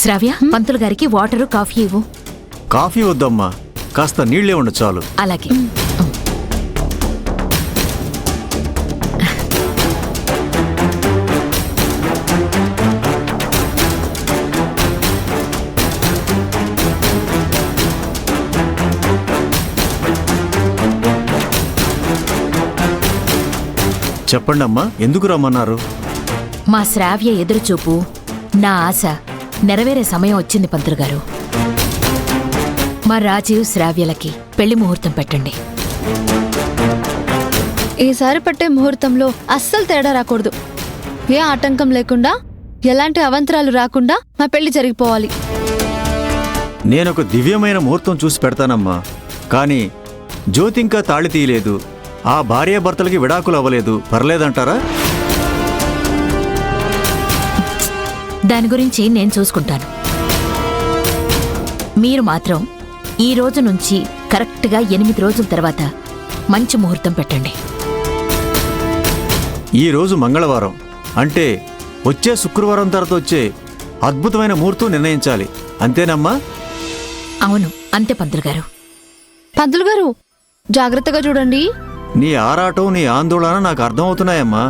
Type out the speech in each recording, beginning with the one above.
శ్రావ్య, పంతులు గారికి water coffee ఇవ్వు. Coffee వద్దమ్మా, కాస్త నీళ్లే ఉండు చాలు. అలాగే. చెప్పండమ్మా, ఎందుకు రమ్మన్నారు? మా శ్రావ్య ఎదురుచూపు, నా ఆశ నెరవేరే సమయం వచ్చింది పంతులు గారు. మా రాజీవ్ శ్రావ్యలకి పెళ్లి ముహూర్తం పెట్టండి. ఈసారి పట్టే ముహూర్తంలో అస్సలు తేడా రాకూడదు. ఏ ఆటంకం లేకుండా, ఎలాంటి అవంతరాలు రాకుండా మా పెళ్లి జరిగిపోవాలి. నేనొక దివ్యమైన ముహూర్తం చూసి పెడతానమ్మా. కానీ జ్యోతి ఇంకా తాళి తీయలేదు, ఆ భార్యాభర్తలకి విడాకులు అవ్వలేదు, పర్లేదంటారా? దాని గురించి నేను చూసుకుంటాను. మీరు మాత్రం ఈ రోజు నుంచి కరెక్ట్గా 8 రోజుల తర్వాత మంచి ముహూర్తం పెట్టండి. ఈరోజు మంగళవారం అంటే వచ్చే శుక్రవారం తర్వాత వచ్చే అద్భుతమైన ముహూర్తం నిర్ణయించాలి, అంతేనమ్మా? అవును, అంతే పంతులు గారు. పంతులు గారు, జాగ్రత్తగా చూడండి. నీ ఆరాటం, నీ ఆందోళన నాకు అర్థమవుతున్నాయమ్మా.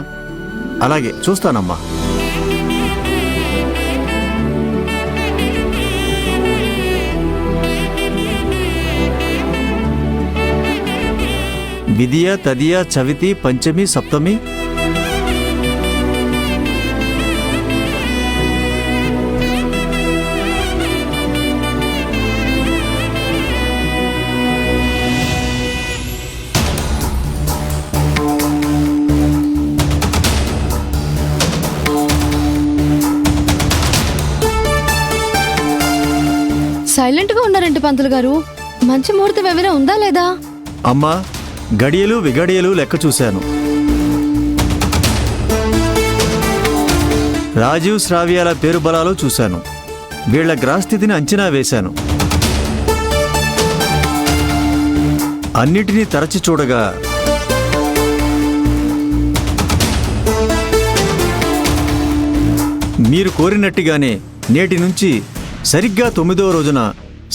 అలాగే చూస్తానమ్మా. విదియ, తదియ, చవితి, పంచమి, సప్తమి. సైలెంట్ గా ఉన్నారంటే పంతులు గారు, మంచి ముహూర్తం ఏమైనా ఉందా లేదా? అమ్మా, గడియలు విగడియలు లెక్క చూశాను. రాజీవ్ శ్రావ్యాల పేరు బలాలు చూశాను. వీళ్ల గ్రహస్థితిని అంచనా వేశాను. అన్నిటినీ తరచి చూడగా మీరు కోరినట్టుగానే నేటి నుంచి సరిగ్గా 9వ రోజున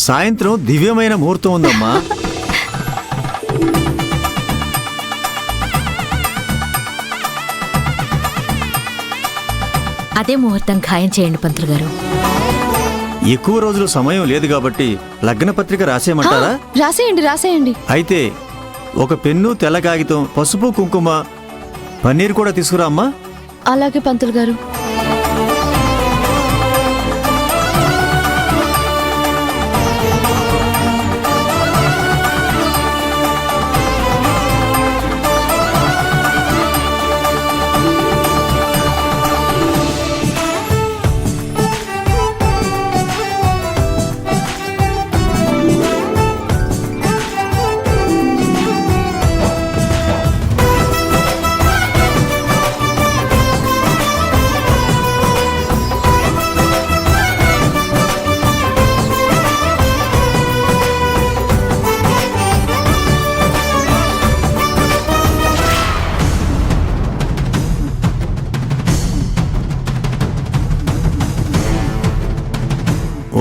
సాయంత్రం దివ్యమైన ముహూర్తం ఉందమ్మా. అదే ముహూర్తం ఖాయం చేయండి పంతులు గారు. ఎక్కువ రోజులు సమయం లేదు కాబట్టి లగ్నపత్రిక రాసేయమంటారా? రాసేయండి. అయితే ఒక పెన్ను, తెల్ల కాగితం, పసుపు, కుంకుమ, పన్నీర్ కూడా తీసుకురా అమ్మా. అలాగే పంతులు గారు.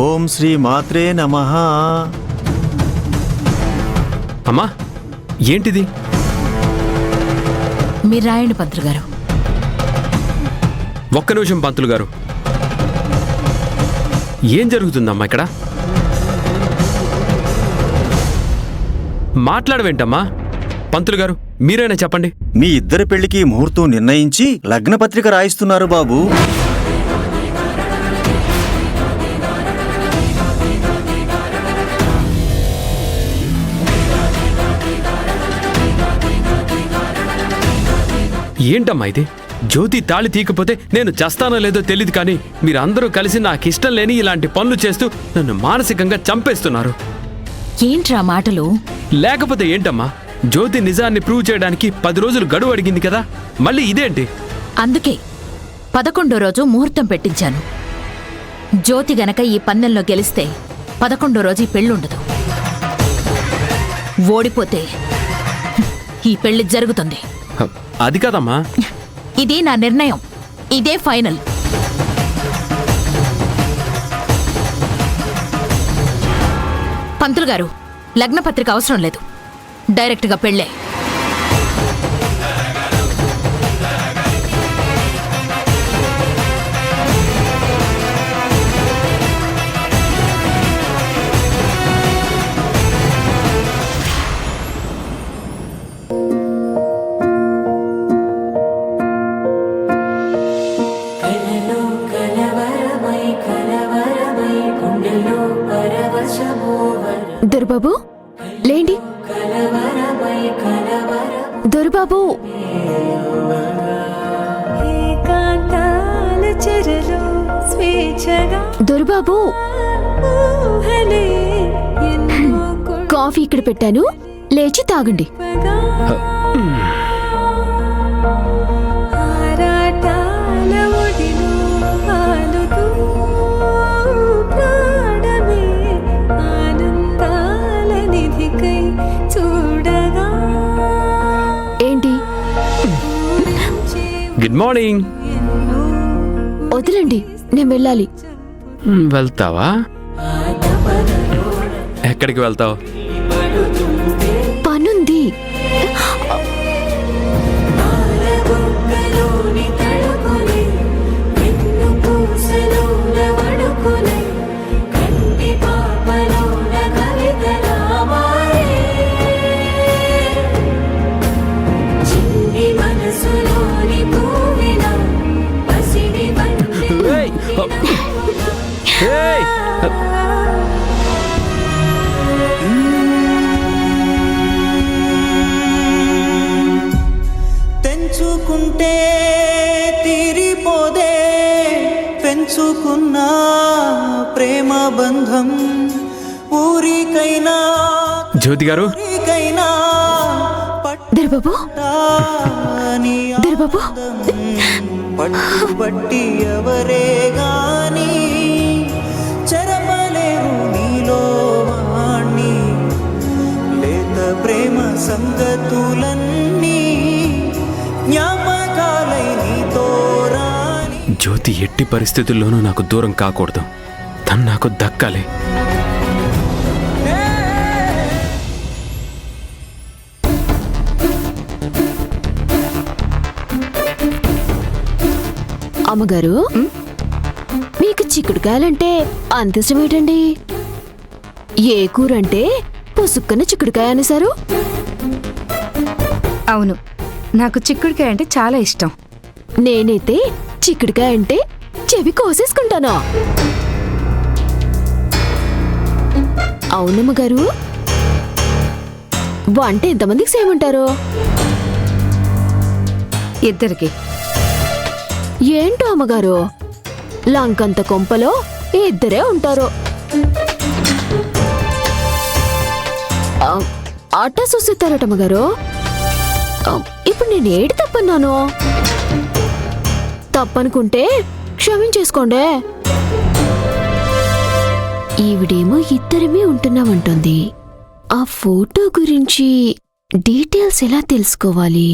ఓం శ్రీ మాత్రే నమః. అమ్మా, ఏంటిది? మీరు రాయండి పంతులు గారు. ఒక్క నిమిషం పంతులు గారు, ఏం జరుగుతుందమ్మా ఇక్కడ? మాట్లాడవేంటమ్మా? పంతులు గారు, మీరైనా చెప్పండి. మీ ఇద్దరి పెళ్లికి ముహూర్తం నిర్ణయించి లగ్నపత్రిక రాయిస్తున్నారు బాబు. ఏంటమ్మా ఇది? జ్యోతి తాళి తీయకపోతే నేను చస్తానో లేదో తెలియదు, కానీ మీరందరూ కలిసి నాకిష్టం లేని ఇలాంటి పనులు చేస్తూ నన్ను మానసికంగా చంపేస్తున్నారు. ఏంట్రా మాటలు? లేకపోతే ఏంటమ్మా? జ్యోతి నిజాన్ని ప్రూవ్ చేయడానికి 10 రోజులు గడువు అడిగింది కదా, మళ్ళీ ఇదేంటి? అందుకే 11వ రోజు ముహూర్తం పెట్టించాను. జ్యోతి గనక ఈ పందెంలో గెలిస్తే 11వ రోజు ఈ పెళ్ళుండదు. ఓడిపోతే ఈ పెళ్లి జరుగుతుంది. అది కాదమ్మా. ఇది నా నిర్ణయం, ఇదే ఫైనల్. పంతులు గారు, లగ్నపత్రిక అవసరం లేదు, డైరెక్ట్గా పెళ్ళే. దొరబాబు లేండి. దొరబాబు, దొరబాబు, కాఫీ ఇక్కడ పెట్టాను, లేచి తాగండి. ఏంటి? Good morning. వదిలండి, నేను వెళ్ళాలి. వెళ్తావా? ఎక్కడికి వెళ్తావు? పనుంది. Hey! తెంచుకుంటే తీరిపోదే పెంచుకున్న ప్రేమ బంధం ఊరికైనా జ్యోతి గారు, ఊరికైనా దొరబాబు, దొరబాబు, పట్టుబట్టి ఎవరే గాని చెరపలేరు నీలో వాణ్ణి లేత ప్రేమ సంగతులన్నీ జ్ఞాపకాలై నీతో రాని. జ్యోతి ఎట్టి పరిస్థితుల్లోనూ నాకు దూరం కాకూడదు. తను నాకు దక్కాలి. అమ్మగారు, మీకు చిక్కుడుకాయలంటే అంత ఇష్టం ఏంటండి? ఏ కూరంటే పుసుక్కన చిక్కుడుకాయ అనేసారు? అవును, నాకు చిక్కుడుకాయ అంటే చాలా ఇష్టం. నేనైతే చిక్కుడుకాయ అంటే చెవి కోసేసుకుంటాను. అవునమ్మగారు, వంట ఎంతమందికి చేయమంటారు? ఇద్దరికి. ఏంటో అమ్మగారు, లంకంత కొంపలో ఇద్దరే ఉంటారు. ఆట చూసిస్తారట అమ్మగారు. ఇప్పుడు నేను ఏడు తప్పన్నాను? తప్పనుకుంటే క్షమించేసుకోండి. ఈవిడేమో ఇద్దరమే ఉంటున్నామంటుంది. ఆ ఫోటో గురించి డీటెయిల్స్ ఎలా తెలుసుకోవాలి?